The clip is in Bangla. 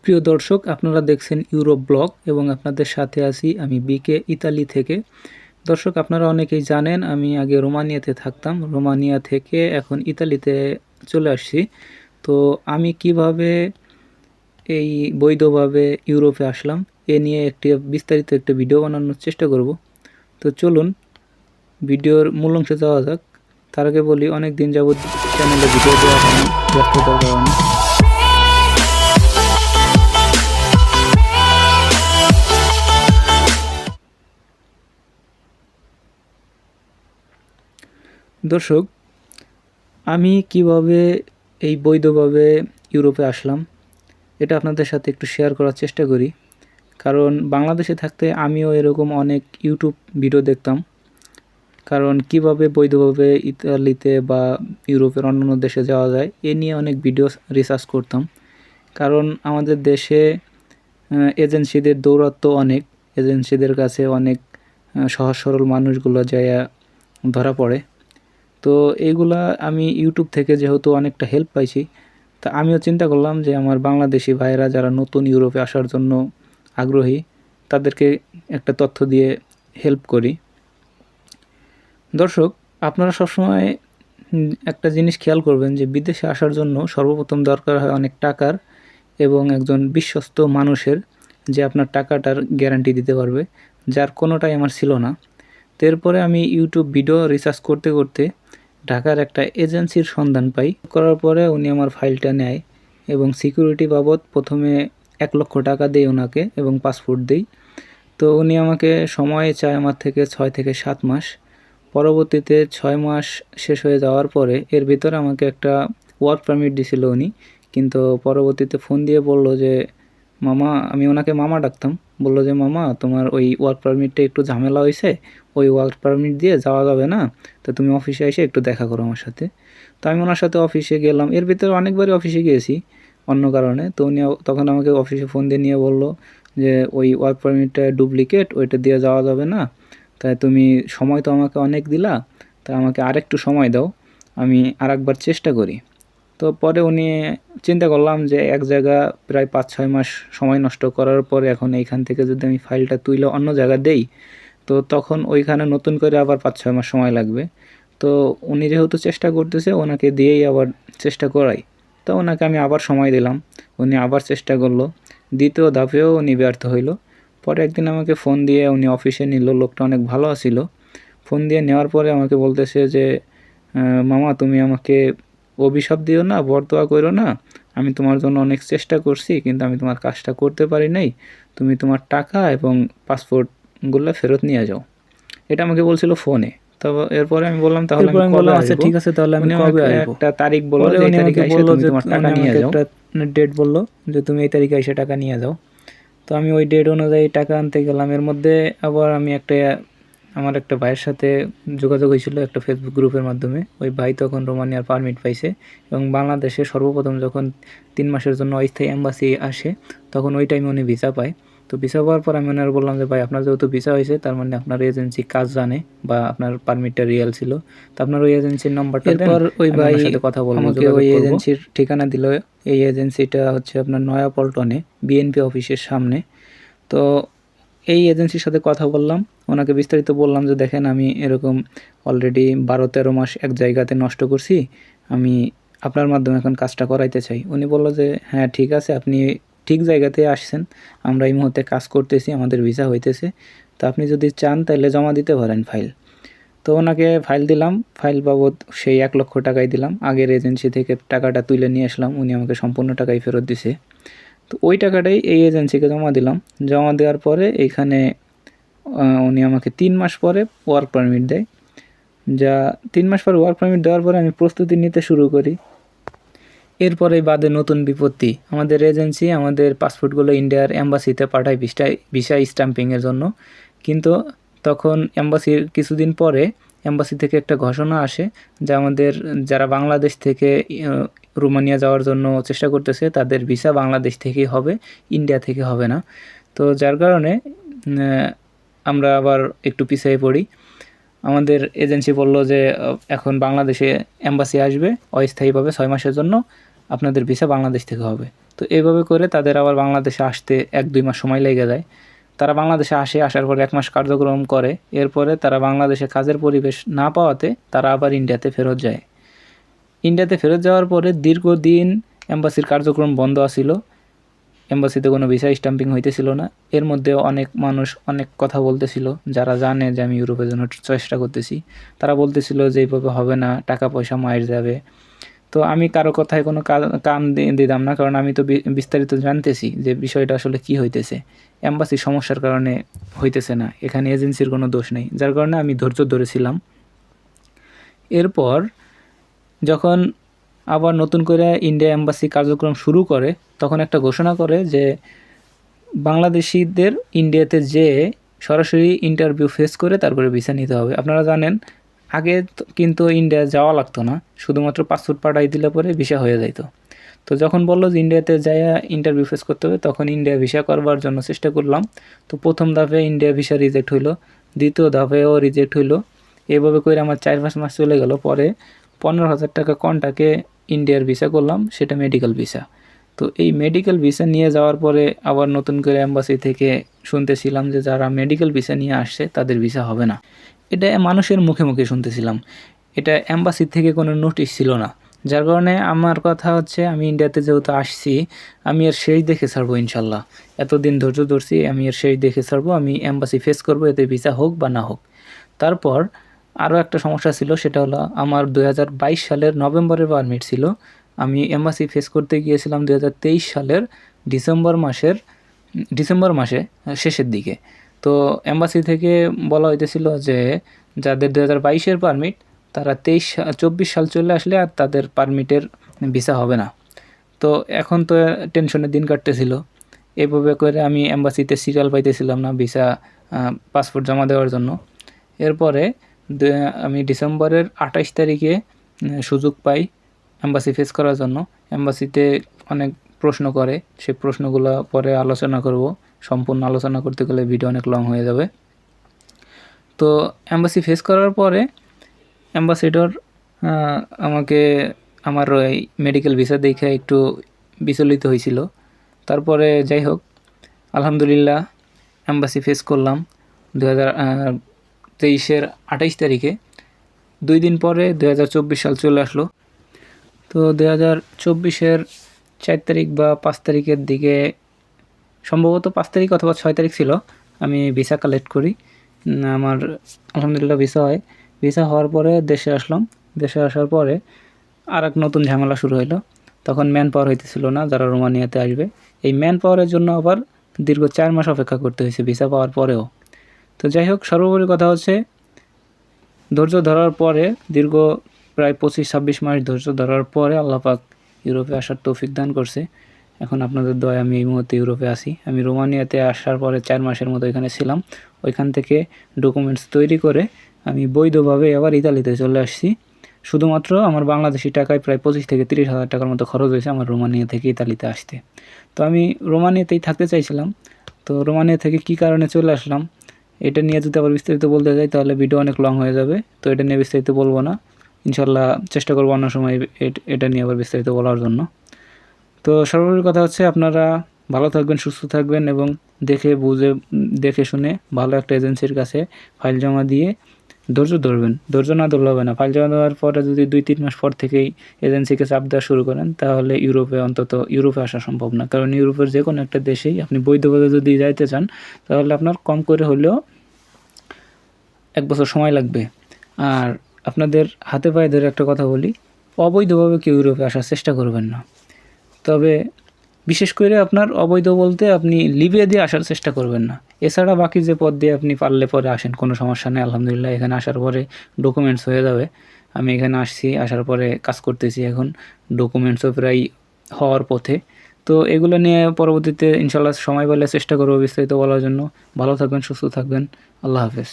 প্রিয় দর্শক, আপনারা দেখছেন ইউরোপ ব্লগ এবং আপনাদের সাথে আছি আমি বিকে ইতালি থেকে। দর্শক, আপনারা অনেকেই জানেন আমি আগে রোমানিয়াতে থাকতাম। রোমানিয়া থেকে এখন ইতালিতে চলে আসছি। তো আমি কিভাবে এই বৈধভাবে ইউরোপে আসলাম এ নিয়ে বিস্তারিত একটা ভিডিও বানানোর চেষ্টা করব। তো চলুন ভিডিওর মূল অংশে যাওয়া যাক। তার আগে বলি, অনেক দিন যাবৎ চ্যানেলে ভিডিও দেওয়া হয়নি ব্যস্ততার কারণে। দর্শক, আমি কিভাবে এই বৈধভাবে ইউরোপে আসলাম এটা আপনাদের সাথে একটু শেয়ার করার চেষ্টা করি। কারণ বাংলাদেশে থাকতে আমিও এরকম অনেক ইউটিউব ভিডিও দেখতাম। কারণ কিভাবে বৈধভাবে ইতালিতে বা ইউরোপের অন্যান্য দেশে যাওয়া যায় এ নিয়ে অনেক ভিডিও রিসার্চ করতাম। কারণ আমাদের দেশে এজেন্সিদের দৌরাত্ম্য অনেক, এজেন্সিদের কাছে অনেক সহজ সরল মানুষগুলো যায় ধরা পড়ে। তো এইগুলা আমি ইউটিউব থেকে যেহেতু অনেকটা হেল্প পাইছি, তা আমিও চিন্তা করলাম যে আমার বাংলাদেশি ভাইয়েরা যারা নতুন ইউরোপে আসার জন্য আগ্রহী তাদেরকে একটা তথ্য দিয়ে হেল্প করি। দর্শক, আপনারা সবসময় একটা জিনিস খেয়াল করবেন যে বিদেশে আসার জন্য সর্বপ্রথম দরকার হয় অনেক টাকার এবং একজন বিশ্বস্ত মানুষের, যে আপনার টাকাটার গ্যারান্টি দিতে পারবে, যার কোনোটাই আমার ছিল না। তো এরপরে আমি ইউটিউব ভিডিও রিসার্চ করতে করতে ঢাকার একটা এজেন্সির সন্ধান পাই। করার পরে উনি আমার ফাইলটা নেয় এবং সিকিউরিটি বাবদ প্রথমে 1 লক্ষ টাকা দেই ওনাকে এবং পাসপোর্ট দেই। তো উনি আমাকে সময় চায় আমার থেকে 6 থেকে 7 মাস। পরবর্তীতে 6 মাস শেষ হয়ে যাওয়ার পরে এর ভিতরে আমাকে একটা ওয়ার্ক পারমিট দিছিল উনি। কিন্তু পরবর্তীতে ফোন দিয়ে বলল যে মামা, আমি ওনাকে মামা ডাকতাম, বলল যে মামা তোমার ওই ওয়ার্ক পারমিটটা একটু ঝামেলা হয়েছে, ওই ওয়ার্ক পারমিট দিয়ে যাওয়া যাবে না, তো তুমি অফিসে এসে একটু দেখা করো আমার সাথে। তো আমি ওনার সাথে অফিসে গেলাম, এর ভিতরে অনেকবারই অফিসে গিয়েছি অন্য কারণে। তো উনি তখন আমাকে অফিসে ফোন দিয়ে নিয়ে বলল যে ওই ওয়ার্ক পারমিটটা ডুপ্লিকেট, ওইটা দিয়ে যাওয়া যাবে না, তাই তুমি সময় তো আমাকে অনেক দিলা, তাই আমাকে আরেকটু সময় দাও, আমি আরেকবার চেষ্টা করি। তো পরে উনি চিন্তা করলাম যে এক জায়গা প্রায় 5-6 মাস সময় নষ্ট করার পরে এখন এইখান থেকে যদি আমি ফাইলটা তুলে অন্য জায়গা দেই, তো তখন ওইখানে নতুন করে আবার 5-6 মাস সময় লাগবে। তো উনি যেহেতু চেষ্টা করতেছে, ওনাকে দিয়েই আবার চেষ্টা করাই। তো ওনাকে আমি আবার সময় দিলাম, উনি আবার চেষ্টা করলো, দ্বিতীয় ধাপেও উনি ব্যর্থ হইল। পরে একদিন আমাকে ফোন দিয়ে উনি অফিসে নিল, লোকটা অনেক ভালো আছিল। ফোন দিয়ে নেওয়ার পরে আমাকে বলতেছে যে মামা তুমি আমাকে অভিশাপ দিও না, বরদোয়া করো না, আমি তোমার জন্য অনেক চেষ্টা করছি কিন্তু আমি তোমার কাজটা করতে পারি নাই, তুমি তোমার টাকা এবং পাসপোর্টগুলো ফেরত নিয়ে যাও। এটা আমাকে বলছিল ফোনে। তো এরপরে আমি বললাম তাহলে আমি কবে আসবো? ঠিক আছে, তাহলে আমি উনি কবে আমাকে আসবো? একটা তারিখ বলল যে এই তারিখে এসে তুমি তোমার টাকা নিয়ে যাও। একটা ডেট বললো যে তুমি এই তারিখে এসে টাকা নিয়ে যাও। তো আমি ওই ডেট অনুযায়ী টাকা আনতে গেলাম। এর মধ্যে আবার আমি আমার একটা ভাইয়ের সাথে যোগাযোগ হয়েছিল একটা ফেসবুক গ্রুপের মাধ্যমে। ওই ভাই তখন রোমানিয়ার পারমিট পাইছে এবং বাংলাদেশে সর্বপ্রথম যখন 3 মাসের জন্য অস্থায়ী এম্বাসি আসে তখন ওই টাইমে উনি ভিসা পায়। তো ভিসা পাওয়ার পর আমি ওনার বললাম যে ভাই আপনার যেহেতু ভিসা হয়েছে তার মানে আপনার এজেন্সি কাজ জানে বা আপনার পারমিটটা রিয়েল ছিল, তো আপনার ওই এজেন্সির নাম্বারটা দেন, এরপর ওই আমি ভাই ওনার সাথে কথা বলবো, আমাকে যোগাযোগ ওই করবো। এজেন্সির ঠিকানা দিল। এই এজেন্সিটা হচ্ছে আপনার নয়াপল্টনে বিএনপি অফিসের সামনে। তো এই এজেন্সির সাথে কথা বললাম, ওনাকে বিস্তারিত বললাম যে দেখেন আমি এরকম অলরেডি 12-13 মাস এক জায়গাতে নষ্ট করছি, আমি আপনার মাধ্যমে এখন কাজটা করাইতে চাই। উনি বললো যে হ্যাঁ ঠিক আছে, আপনি ঠিক জায়গাতে আসছেন, আমরা এই মুহূর্তে কাজ করতেছি, আমাদের ভিসা হইতেছে, তো আপনি যদি চান তাহলে জমা দিতে পারেন ফাইল। তো ওনাকে ফাইল দিলাম, ফাইল বাবদ সেই 1 লক্ষ টাকাই দিলাম, আগের এজেন্সি থেকে টাকাটা তুলে নিয়ে আসলাম, উনি আমাকে সম্পূর্ণ টাকাই ফেরত দিছে। তো ওই টাকাটাই এই এজেন্সিকে জমা দিলাম। জমা দেওয়ার পরে এইখানে উনি আমাকে 3 মাস পরে ওয়ার্ক পারমিট দেয়। যা 3 মাস পরে ওয়ার্ক পারমিট দেওয়ার পরে আমি প্রস্তুতি নিতে শুরু করি। এরপরেই বাদে নতুন বিপত্তি, আমাদের এজেন্সি আমাদের পাসপোর্টগুলো ইন্ডিয়ার এম্বাসিতে পাঠায় ভিসা স্ট্যাম্পিংয়ের জন্য। কিন্তু তখন এম্বাসির কিছুদিন পরে এম্বাসি থেকে একটা ঘোষণা আসে যে আমাদের যারা বাংলাদেশ থেকে রোমানিয়া যাওয়ার জন্য চেষ্টা করতেছে তাদের ভিসা বাংলাদেশ থেকেই হবে, ইন্ডিয়া থেকে হবে না। তো যার কারণে আমরা আবার একটু পিছিয়ে পড়ি। আমাদের এজেন্সি বলল যে এখন বাংলাদেশে এম্বাসি আসবে অস্থায়ীভাবে 6 মাসের জন্য, আপনাদের ভিসা বাংলাদেশ থেকে হবে। তো এইভাবে করে তাদের আবার বাংলাদেশে আসতে 1-2 মাস সময় লেগে যায়। তারা বাংলাদেশে আসে, আসার পরে 1 মাস কার্যক্রম করে, এরপরে তারা বাংলাদেশে কাজের পরিবেশ না পাওয়াতে তারা আবার ইন্ডিয়াতে ফেরত যায়। ইন্ডিয়াতে ফেরত যাওয়ার পরে দীর্ঘদিন এম্বাসির কার্যক্রম বন্ধ আছিল, এম্বাসিতে কোনো ভিসা স্ট্যাম্পিং হইতেছিল না। এর মধ্যে অনেক মানুষ অনেক কথা বলতেছিল, যারা জানে যে আমি ইউরোপের জন্য চেষ্টা করতেছি, তারা বলতেছিল যে এইভাবে হবে না, টাকা পয়সা মায়ের যাবে। তো আমি কারো কথায় কোনো কান দিতাম না, কারণ আমি তো বিস্তারিত জানতেছি যে বিষয়টা আসলে কি হইতেছে। এম্বাসির সমস্যার কারণে হইতেছে না, এখানে এজেন্সির কোনো দোষ নেই, যার কারণে আমি ধৈর্য ধরেছিলাম। এরপর যখন আবার নতুন করে ইন্ডিয়া এম্বাসি কার্যক্রম শুরু করে, তখন একটা ঘোষণা করে যে বাংলাদেশিদের ইন্ডিয়াতে যেয়ে সরাসরি ইন্টারভিউ ফেস করে তারপরে ভিসা নিতে হবে। আপনারা জানেন আগে কিন্তু ইন্ডিয়া যাওয়া লাগতো না, শুধুমাত্র পাসপোর্ট পাঠাই দিলে পরে ভিসা হয়ে যাইতো। তো যখন বললো যে ইন্ডিয়াতে যাইয়া ইন্টারভিউ ফেস করতে হবে, তখন ইন্ডিয়া ভিসা করবার জন্য চেষ্টা করলাম। তো প্রথম ধাপে ইন্ডিয়া ভিসা রিজেক্ট হইলো, দ্বিতীয় ধাপেও রিজেক্ট হইলো। এভাবে করে আমার 4-5 মাস চলে গেল। পরে 15,000 টাকা কন্টাকে ইন্ডিয়ার ভিসা করলাম, সেটা মেডিকেল ভিসা। তো এই মেডিকেল ভিসা নিয়ে যাওয়ার পরে আবার নতুন করে এম্বাসি থেকে শুনতেছিলাম যে যারা মেডিকেল ভিসা নিয়ে আসছে তাদের ভিসা হবে না। এটা মানুষের মুখে মুখে শুনতেছিলাম, এটা এম্বাসি থেকে কোনো নোটিশ ছিল না। যার কারণে আমার কথা হচ্ছে, আমি ইন্ডিয়াতে যেহেতু আসছি, আমি এর শেষ দেখে ছাড়বো ইনশাল্লাহ। এতদিন ধৈর্য ধরছি, আমি এর শেষ দেখে ছাড়বো। আমি এম্বাসি ফেস করবো, এতে ভিসা হোক বা না হোক। তারপর আরও একটা সমস্যা ছিল, সেটা হলো আমার 2022 সালের নভেম্বরের পারমিট ছিল। আমি এম্বাসি ফেস করতে গিয়েছিলাম 2023 সালের ডিসেম্বর মাসে শেষের দিকে। তো এম্বাসি থেকে বলা হইতেছিল যে যাদের 2022-এর পারমিট, তারা 24 সাল চলে আসলে আর তাদের পারমিটের ভিসা হবে না। তো এখন তো টেনশনের দিন কাটতেছিল। এভাবে করে আমি এম্বাসিতে সিরিয়াল পাইতেছিলাম না ভিসা পাসপোর্ট জমা দেওয়ার জন্য। এরপরে আমি ডিসেম্বরের 28 তারিখে সুযোগ পাই এম্বাসি ফেস করার জন্য। এম্বাসিতে অনেক প্রশ্ন করে, সেই প্রশ্নগুলো পরে আলোচনা করব। সম্পূর্ণ আলোচনা করতে গেলে ভিডিও অনেক লং হয়ে যাবে। তো এম্বাসি ফেস করার পরে অ্যাম্বাসেডর আমাকে আমার ওই মেডিকেল ভিসা দেখে একটু বিচলিত হয়েছিল। তারপরে যাই হোক, আলহামদুলিল্লাহ এম্বাসি ফেস করলাম 2023-এর 28 তারিখে। 2 দিন পরে 2024 সাল চলে আসলো। তো 2024-এর 4 তারিখ বা 5 তারিখের দিকে, সম্ভবত 5 তারিখ অথবা 6 তারিখ ছিল, আমি ভিসা কালেক্ট করি। আমার আলহামদুলিল্লাহ ভিসা হয়। ভিসা হওয়ার পরে দেশে আসলাম। দেশে আসার পরে আর এক নতুন ঝামেলা শুরু হইলো। তখন ম্যান পাওয়ার হইতেছিল না যারা রোমানিয়াতে আসবে। এই ম্যান পাওয়ারের জন্য আবার দীর্ঘ 4 মাস অপেক্ষা করতে হয়েছে ভিসা পাওয়ার পরেও। তো যাই হোক, সর্বোপরি কথা হচ্ছে, ধৈর্য ধরার পরে দীর্ঘ প্রায় 25-26 মাস ধৈর্য ধরার পরে আল্লাহ পাক ইউরোপে আসার তৌফিক দান করছে। এখন আপনাদের দয়ায় আমি এই মুহূর্তে ইউরোপে আসি। আমি রোমানিয়াতে আসার পরে 4 মাসের মতো এখানে ছিলাম। ওইখান থেকে ডকুমেন্টস তৈরি করে আমি বৈধভাবে আবার ইতালিতে চলে আসছি। শুধুমাত্র আমার বাংলাদেশি টাকায় প্রায় 25,000-30,000 টাকার মতো খরচ হয়েছে আমার রোমানিয়া থেকে ইতালিতে আসতে। তো আমি রোমানিয়াতেই থাকতে চাইছিলাম। তো রোমানিয়া থেকে কী কারণে চলে আসলাম, এটা নিয়ে যদি আবার বিস্তারিত বলতে যাই তাহলে ভিডিও অনেক লং হয়ে যাবে। তো এটা নিয়ে বিস্তারিত বলবো না, ইনশাল্লাহ চেষ্টা করবো অন্য সময় এটা নিয়ে আবার বিস্তারিত বলার জন্য। তো সর্বোপরি কথা হচ্ছে, আপনারা ভালো থাকবেন, সুস্থ থাকবেন এবং দেখে শুনে ভালো একটা এজেন্সির কাছে ফাইল জমা দিয়ে ধৈর্য ধরবেন। ধৈর্য না ধরলে হবে না। ফাইল জমা দেওয়ার পরে যদি 2-3 মাস পর থেকেই এজেন্সিকে চাপ দেওয়া শুরু করেন, তাহলে ইউরোপে আসা সম্ভব না। কারণ ইউরোপের যে কোনো একটা দেশেই আপনি বৈধভাবে যদি যাইতে চান, তাহলে আপনার কম করে হলেও 1 বছর সময় লাগবে। আর আপনাদের হাতে পায়ে ধরে একটা কথা বলি, অবৈধভাবে কেউ ইউরোপে আসার চেষ্টা করবেন না। তবে বিশেষ করে আপনার অবৈধ বলতে আপনি লিবিয়া দিয়ে আসার চেষ্টা করবেন না। এছাড়া বাকি যে পথ দিয়ে আপনি পারলে পরে আসেন, কোনো সমস্যা নেই। আলহামদুলিল্লাহ এখানে আসার পরে ডকুমেন্টস হয়ে যাবে। আমি এখানে আসছি, আসার পরে কাজ করতেছি, এখন ডকুমেন্টসও প্রায় হওয়ার পথে। তো এগুলো নিয়ে পরবর্তীতে ইনশাল্লাহ সময় পেলে চেষ্টা করবো বিস্তারিত বলার জন্য। ভালো থাকবেন, সুস্থ থাকবেন। আল্লাহ হাফেজ।